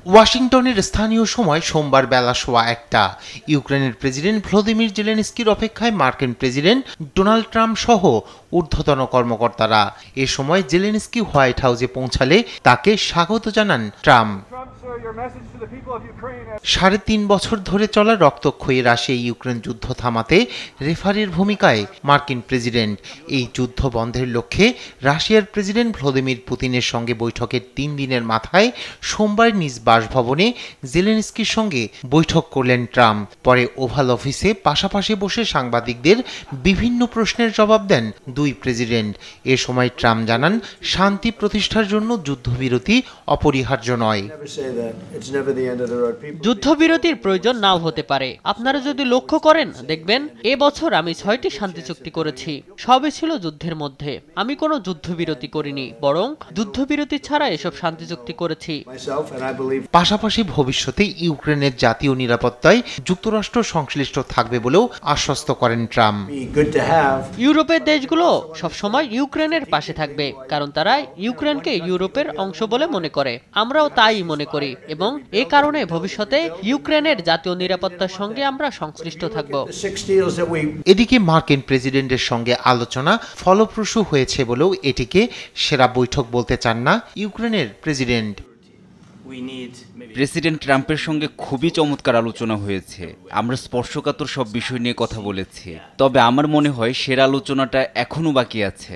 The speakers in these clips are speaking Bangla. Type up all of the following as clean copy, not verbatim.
ওয়াশিংটনের স্থানীয় সময় সোমবার বেলা ১:১টা ইউক্রেনের প্রেসিডেন্ট ভলোদিমির জেলেনস্কির অপেক্ষায় মার্কিন প্রেসিডেন্ট ডোনাল্ড ট্রাম্প সহ ঊর্ধ্বতন কর্মকর্তারা। এ সময় জেলেনস্কি হোয়াইট হাউসে পৌঁছালে তাকে স্বাগত জানান ট্রাম্প। ৩.৫ বছর ধরে চলা রক্তক্ষয়ী রাশিয়া ইউক্রেন যুদ্ধ থামাতে রেফারির ভূমিকায় মার্কিন প্রেসিডেন্ট। এই যুদ্ধ বন্ধের লক্ষ্যে রাশিয়ার প্রেসিডেন্ট ভ্লাদিমির পুতিনের সঙ্গে বৈঠকের ৩ দিনের মাথায় সোমবার নিজ বাসভবনে জেলেনস্কির সঙ্গে বৈঠক করলেন ট্রাম্প। পরে ওভাল অফিসে পাশাপাশি বসে সাংবাদিকদের বিভিন্ন প্রশ্নের জবাব দেন দুই প্রেসিডেন্ট। এ সময় ট্রাম্প জানান, শান্তি প্রতিষ্ঠার জন্য যুদ্ধবিরতি অপরিহার্য নয়। যুদ্ধবিরতির প্রয়োজন নাও হতে পারে। আপনারা যদি লক্ষ্য করেন দেখবেন এবছর আমি ৬টি শান্তি চুক্তি করেছি, সবই ছিল যুদ্ধের মধ্যে। আমি কোনো যুদ্ধবিরতি করিনি, বরং যুদ্ধবিরতি ছাড়া এসব শান্তি চুক্তি করেছি। পাশাপাশি ভবিষ্যতে ইউক্রেনের জাতীয় নিরাপত্তায় যুক্তরাষ্ট্র সংশ্লিষ্ট থাকবে বলেও আশ্বস্ত করেন ট্রাম্প। ইউরোপের দেশগুলো সবসময় ইউক্রেনের পাশে থাকবে, কারণ তারা ইউক্রেনকে ইউরোপের অংশ বলে মনে করে। আমরাও তাই মনে করি এবং এ কারণে ভবিষ্যতে ইউক্রেনের জাতীয় নিরাপত্তার সঙ্গে আমরা সংশ্লিষ্ট থাকব। এদিকে মার্কিন প্রেসিডেন্টের সঙ্গে আলোচনা ফলপ্রসূ হয়েছে বলেও এটিকে সেরা বৈঠক বলতে চান না ইউক্রেনের প্রেসিডেন্ট। প্রেসিডেন্ট ট্রাম্পের সঙ্গে খুবই চমৎকার আলোচনা হয়েছে। আমরা স্পর্শকাতর সব বিষয় নিয়ে কথা বলেছি, তবে আমার মনে হয় সেরা আলোচনাটা এখনো বাকি আছে।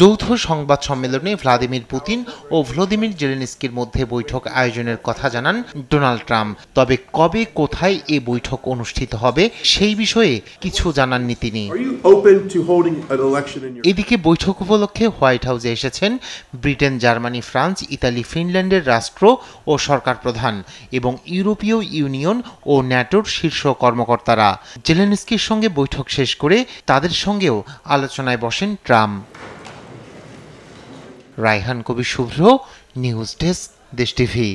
যৌথ সংবাদ সম্মেলনে ভ্লাদিমির পুতিন ও ভলোদিমির জেলেনস্কির মধ্যে বৈঠক আয়োজনের কথা জানান ডোনাল্ড ট্রাম্প। তবে কবে কোথায় এ বৈঠক অনুষ্ঠিত হবে সেই বিষয়ে কিছু জানাননি তিনি। এদিকে বৈঠক উপলক্ষে হোয়াইট হাউসে এসেছেন ব্রিটেন, জার্মানি, ফ্রান্স, ইতালি, ফিনল্যান্ডের রাষ্ট্র ও সরকার প্রধান এবং ইউরোপীয় ইউনিয়ন ও ন্যাটোর শীর্ষ কর্মকর্তারা। জেলেনস্কির সঙ্গে বৈঠক শেষ করে তাদের সঙ্গেও আলোচনায় বসেন ট্রাম্প। রায়হান কবির শুভ্র, নিউজ ডেস্ক, দেশ টিভি।